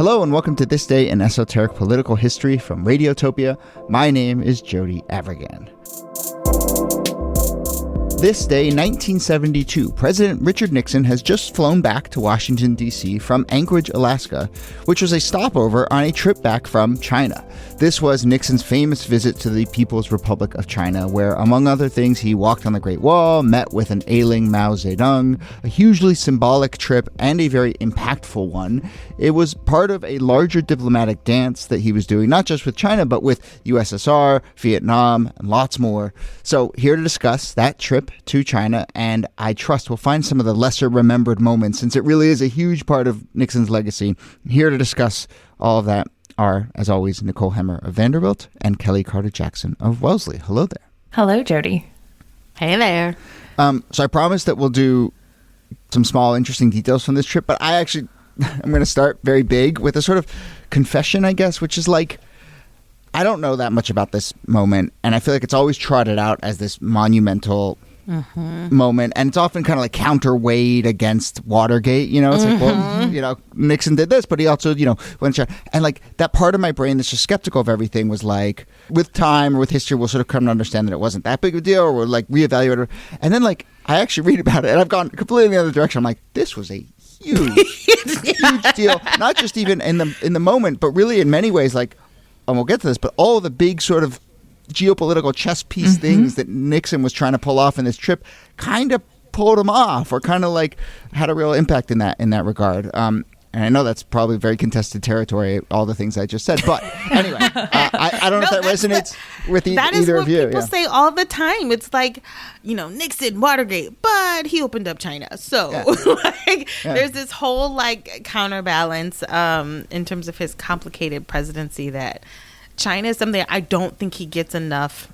Hello and welcome to This Day in Esoteric Political History from Radiotopia. My name is Jody Avirgan. This day, 1972, President Richard Nixon has just flown back to Washington, D.C. from Anchorage, Alaska, which was a stopover on a trip back from China. This was Nixon's famous visit to the People's Republic of China, where, among other things, he walked on the Great Wall, met with an ailing Mao Zedong, a hugely symbolic trip and a very impactful one. It was part of a larger diplomatic dance that he was doing, not just with China, but with USSR, Vietnam, and lots more. So here to discuss that trip to China, and I trust we'll find some of the lesser remembered moments, since it really is a huge part of Nixon's legacy. Here to discuss all of that are, as always, Nicole Hemmer of Vanderbilt and Kellie Carter-Jackson of Wellesley. Hello there. Hello, Jody. Hey there. So I promised that we'll do some small, interesting details from this trip, but I'm going to start very big with a sort of confession, I guess, which is like, I don't know that much about this moment, and I feel like it's always trotted out as this monumental moment, and it's often kind of like counterweighed against Watergate. It's like, well, Nixon did this, but he also, went to, and like that part of my brain that's just skeptical of everything was like, with time or with history, we'll sort of come to understand that it wasn't that big of a deal, or we'll like reevaluate it. And then like I actually read about it, and I've gone completely in the other direction. I'm like, this was a huge deal, not just even in the moment, but really in many ways, like, and we'll get to this, but all the big sort of geopolitical chess piece things that Nixon was trying to pull off in this trip kind of pulled him off, or kind of like had a real impact in that regard. And I know that's probably very contested territory, all the things I just said. But anyway, I don't know if that resonates with either of you. That is what people say all the time. It's like, Nixon, Watergate, but he opened up China. So there's this whole like counterbalance in terms of his complicated presidency, that China is something I don't think he gets enough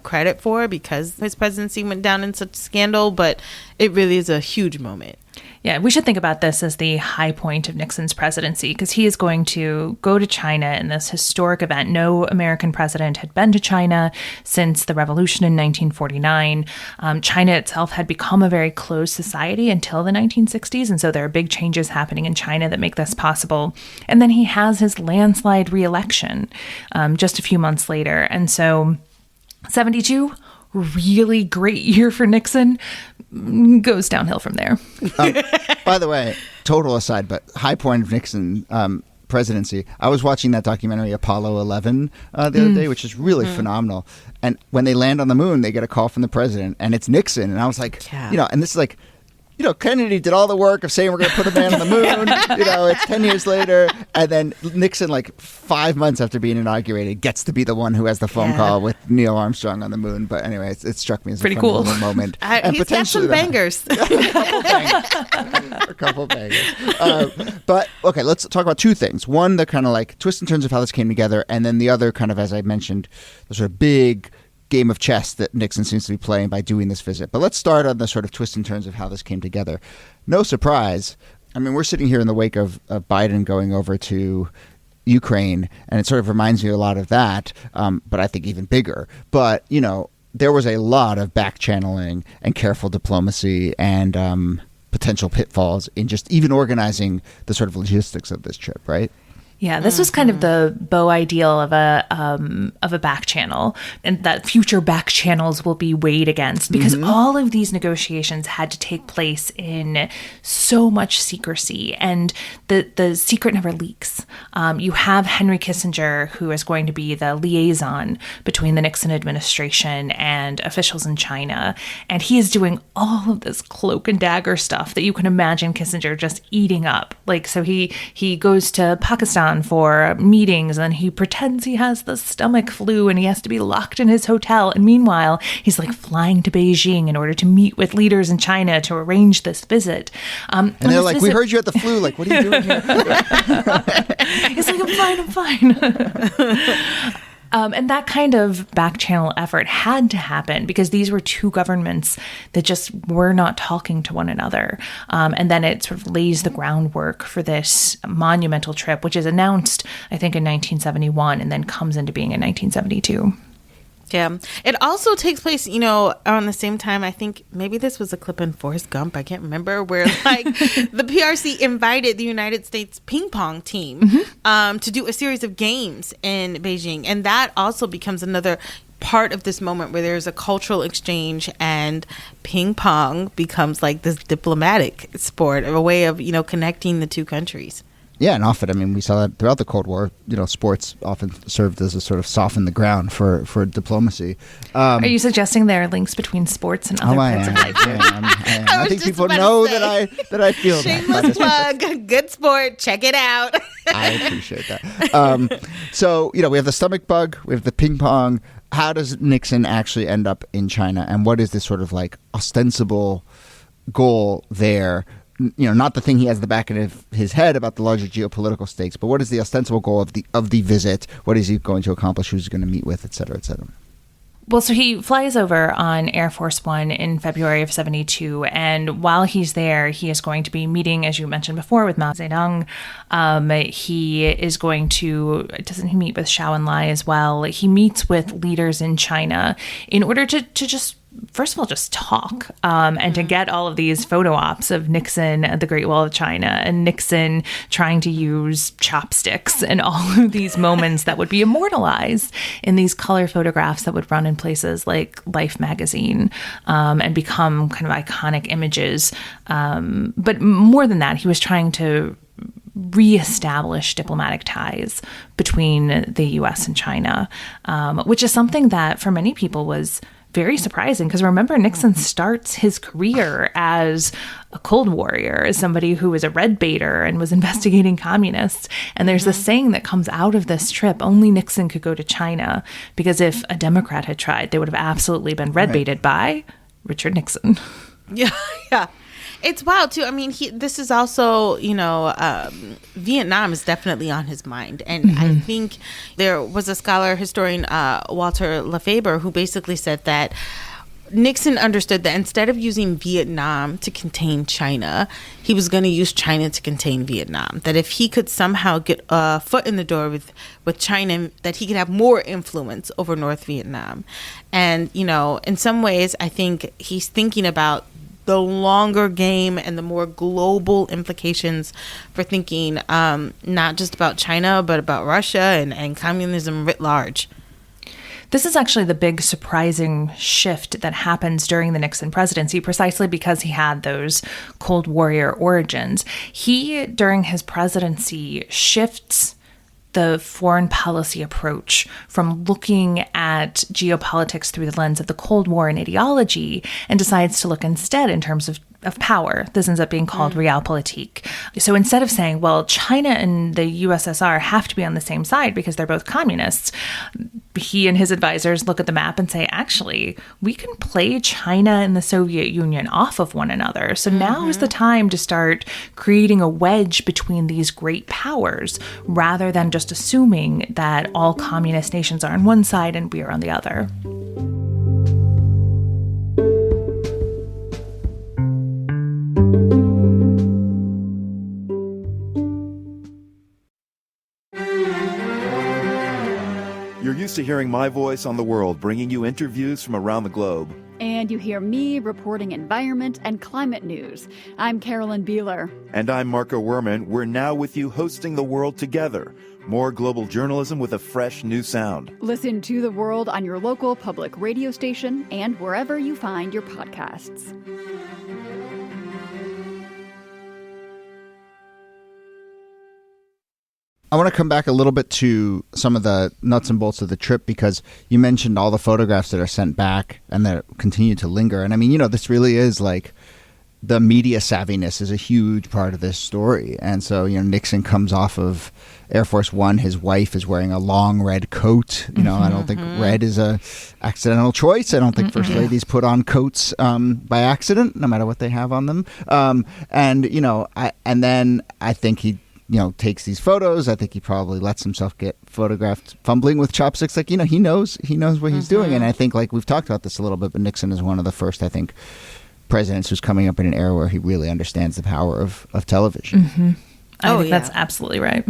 credit for, because his presidency went down in such scandal, but it really is a huge moment. Yeah, we should think about this as the high point of Nixon's presidency, because he is going to go to China in this historic event. No American president had been to China since the revolution in 1949. China itself had become a very closed society until the 1960s, and so there are big changes happening in China that make this possible. And then he has his landslide re-election just a few months later. And so 72, really great year for Nixon, goes downhill from there. By the way, total aside, but high point of Nixon presidency, I was watching that documentary Apollo 11 the other day, which is really phenomenal. And when they land on the moon, they get a call from the president, and it's Nixon. And I was like, and this is like, Kennedy did all the work of saying we're going to put a man on the moon. It's 10 years later. And then Nixon, like 5 months after being inaugurated, gets to be the one who has the phone call with Neil Armstrong on the moon. But anyway, it struck me as pretty a cool moment. And he's got some bangers. A couple bangers. But, okay, let's talk about two things. One, the kind of like twists and turns of how this came together. And then the other kind of, as I mentioned, the sort of big game of chess that Nixon seems to be playing by doing this visit. But let's start on the sort of twists and turns of how this came together. No surprise. I mean, we're sitting here in the wake of Biden going over to Ukraine, and it sort of reminds me a lot of that, but I think even bigger. But, there was a lot of back channeling and careful diplomacy and potential pitfalls in just even organizing the sort of logistics of this trip, right? Yeah, this was kind of the beau ideal of a back channel, and that future back channels will be weighed against, because all of these negotiations had to take place in so much secrecy, and the secret never leaks. You have Henry Kissinger, who is going to be the liaison between the Nixon administration and officials in China, and he is doing all of this cloak and dagger stuff that you can imagine Kissinger just eating up. Like, so he goes to Pakistan for meetings, and he pretends he has the stomach flu and he has to be locked in his hotel, and meanwhile he's like flying to Beijing in order to meet with leaders in China to arrange this visit, and they're like, we heard you had the flu, like, what are you doing here? He's like, I'm fine. And that kind of back channel effort had to happen because these were two governments that just were not talking to one another. And then it sort of lays the groundwork for this monumental trip, which is announced, I think, in 1971 and then comes into being in 1972. Yeah. It also takes place, on the same time. I think maybe this was a clip in Forrest Gump. I can't remember, where like the PRC invited the United States ping pong team to do a series of games in Beijing. And that also becomes another part of this moment where there's a cultural exchange, and ping pong becomes like this diplomatic sport, a way of, connecting the two countries. Yeah, and often, I mean, we saw that throughout the Cold War, sports often served as a sort of soften the ground for diplomacy. Are you suggesting there are links between sports and other parts of life? I think people know that I feel shameless that. plug, good sport, check it out. I appreciate that. So, we have the stomach bug, we have the ping pong. How does Nixon actually end up in China, and what is this sort of like ostensible goal there? Not the thing he has in the back of his head about the larger geopolitical stakes, but what is the ostensible goal of the visit? What is he going to accomplish? Who's he going to meet with, et cetera, et cetera? Well, so he flies over on Air Force One in February of 72, and while he's there, he is going to be meeting, as you mentioned before, with Mao Zedong. He is going to, doesn't he meet with Zhou Enlai as well? He meets with leaders in China in order to just, first of all, just talk and to get all of these photo ops of Nixon at the Great Wall of China and Nixon trying to use chopsticks and all of these moments that would be immortalized in these color photographs that would run in places like Life magazine and become kind of iconic images. But more than that, he was trying to reestablish diplomatic ties between the U.S. and China, which is something that for many people was very surprising, because remember, Nixon starts his career as a Cold Warrior, as somebody who was a red baiter and was investigating communists. And there's this saying that comes out of this trip: only Nixon could go to China, because if a Democrat had tried, they would have absolutely been red baited by Richard Nixon. Yeah. It's wild too. I mean, this is also, Vietnam is definitely on his mind. And I think there was a scholar, historian, Walter Lefebvre, who basically said that Nixon understood that instead of using Vietnam to contain China, he was going to use China to contain Vietnam. That if he could somehow get a foot in the door with China, that he could have more influence over North Vietnam. And, in some ways, I think he's thinking about the longer game and the more global implications for thinking not just about China, but about Russia and communism writ large. This is actually the big surprising shift that happens during the Nixon presidency, precisely because he had those Cold Warrior origins. He, during his presidency, shifts the foreign policy approach from looking at geopolitics through the lens of the Cold War and ideology, and decides to look instead in terms of power. This ends up being called realpolitik. So instead of saying, well, China and the USSR have to be on the same side because they're both communists, he and his advisors look at the map and say, actually, we can play China and the Soviet Union off of one another. So now is the time to start creating a wedge between these great powers, rather than just assuming that all communist nations are on one side and we are on the other. You're used to hearing my voice on the world, bringing you interviews from around the globe. And you hear me reporting environment and climate news. I'm Carolyn Beeler. And I'm Marco Werman. We're now with you, hosting the world together. More global journalism with a fresh new sound. Listen to The World on your local public radio station and wherever you find your podcasts. I want to come back a little bit to some of the nuts and bolts of the trip, because you mentioned all the photographs that are sent back and that continue to linger. And I mean, this really is like the media savviness is a huge part of this story. And so, Nixon comes off of Air Force One. His wife is wearing a long red coat. I don't think red is a accidental choice. I don't think first ladies put on coats by accident, no matter what they have on them. And then I think he takes these photos. I think he probably lets himself get photographed fumbling with chopsticks. Like, he knows what he's doing. And I think, like, we've talked about this a little bit, but Nixon is one of the first, I think, presidents who's coming up in an era where he really understands the power of television. I think that's absolutely right.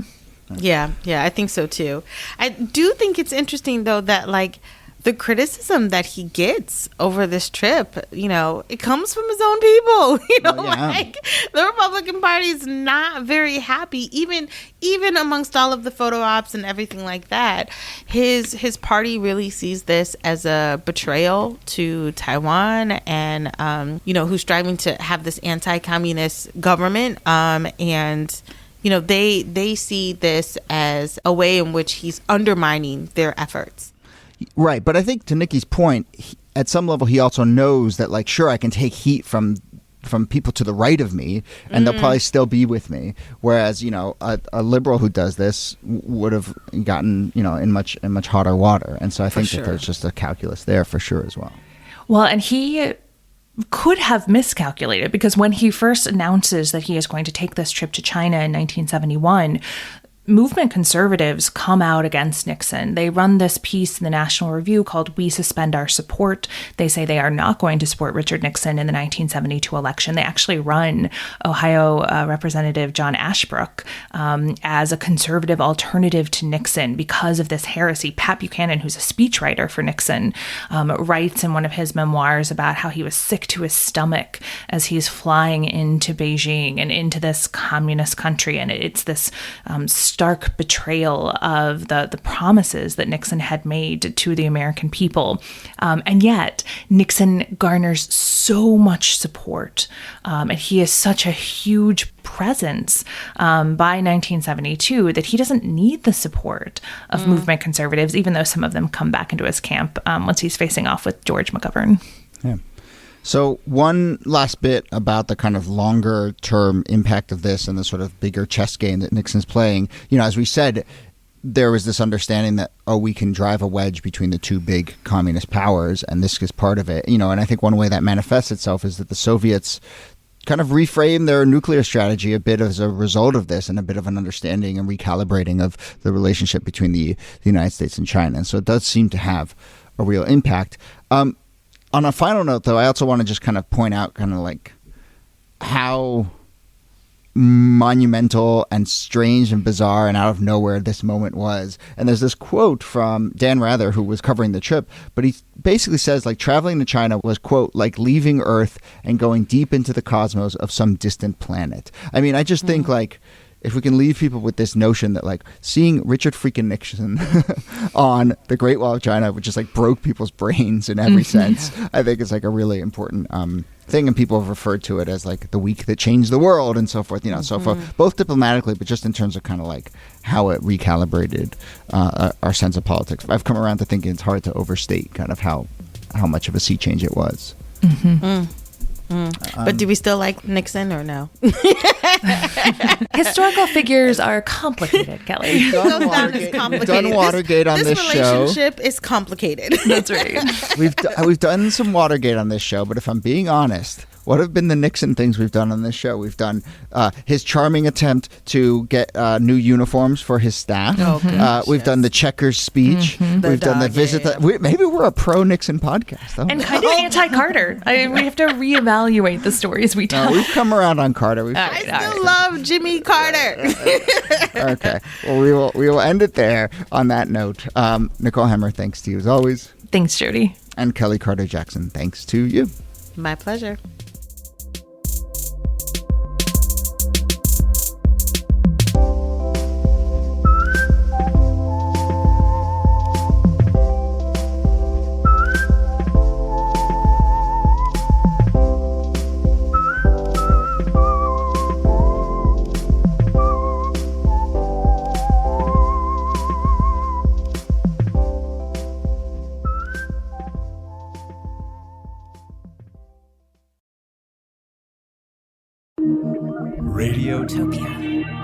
Yeah, I think so too. I do think it's interesting, though, that, like, the criticism that he gets over this trip, it comes from his own people. Like the Republican Party is not very happy, even amongst all of the photo ops and everything like that. His party really sees this as a betrayal to Taiwan, and who's striving to have this anti-communist government, and they see this as a way in which he's undermining their efforts. Right, but I think to Niki's point, at some level he also knows that, like, sure, I can take heat from people to the right of me, and they'll probably still be with me. Whereas, a liberal who does this would have gotten, in much hotter water. And so I think that there's just a calculus there for sure as well. Well, and he could have miscalculated, because when he first announces that he is going to take this trip to China in 1971, movement conservatives come out against Nixon. They run this piece in the National Review called "We Suspend Our Support." They say they are not going to support Richard Nixon in the 1972 election. They actually run Ohio Representative John Ashbrook as a conservative alternative to Nixon because of this heresy. Pat Buchanan, who's a speechwriter for Nixon, writes in one of his memoirs about how he was sick to his stomach as he's flying into Beijing and into this communist country. And it's this stark betrayal of the promises that Nixon had made to the American people. And yet Nixon garners so much support, and he is such a huge presence by 1972 that he doesn't need the support of movement conservatives, even though some of them come back into his camp once he's facing off with George McGovern. Yeah. So one last bit about the kind of longer term impact of this and the sort of bigger chess game that Nixon's playing. As we said, there was this understanding that, we can drive a wedge between the two big communist powers, and this is part of it. And I think one way that manifests itself is that the Soviets kind of reframe their nuclear strategy a bit as a result of this, and a bit of an understanding and recalibrating of the relationship between the United States and China. And so it does seem to have a real impact. On a final note, though, I also want to just kind of point out kind of like how monumental and strange and bizarre and out of nowhere this moment was. And there's this quote from Dan Rather, who was covering the trip, but he basically says, like, traveling to China was, quote, like leaving Earth and going deep into the cosmos of some distant planet. I mean, I just think, like, if we can leave people with this notion that, like, seeing Richard freaking Nixon on the Great Wall of China, which just, like, broke people's brains in every sense, I think is, like, a really important thing. And people have referred to it as, like, the week that changed the world and so forth, so forth, both diplomatically, but just in terms of kind of, like, how it recalibrated our sense of politics. I've come around to thinking it's hard to overstate kind of how much of a sea change it was. But do we still like Nixon or no? Historical figures are complicated, Kellie. Done Watergate on this show. This relationship is complicated. That's right. We've done some Watergate on this show, but if I'm being honest, what have been the Nixon things we've done on this show? We've done his charming attempt to get new uniforms for his staff. We've done the checkers speech. We've done the visit. Maybe we're a pro-Nixon podcast. And kind of anti-Carter. We have to reevaluate the stories we tell. We've come around on Carter. I still love Jimmy Carter. Okay. Well, we will end it there on that note. Nicole Hemmer, thanks to you as always. Thanks, Jody. And Kellie Carter-Jackson, thanks to you. My pleasure. Radiotopia.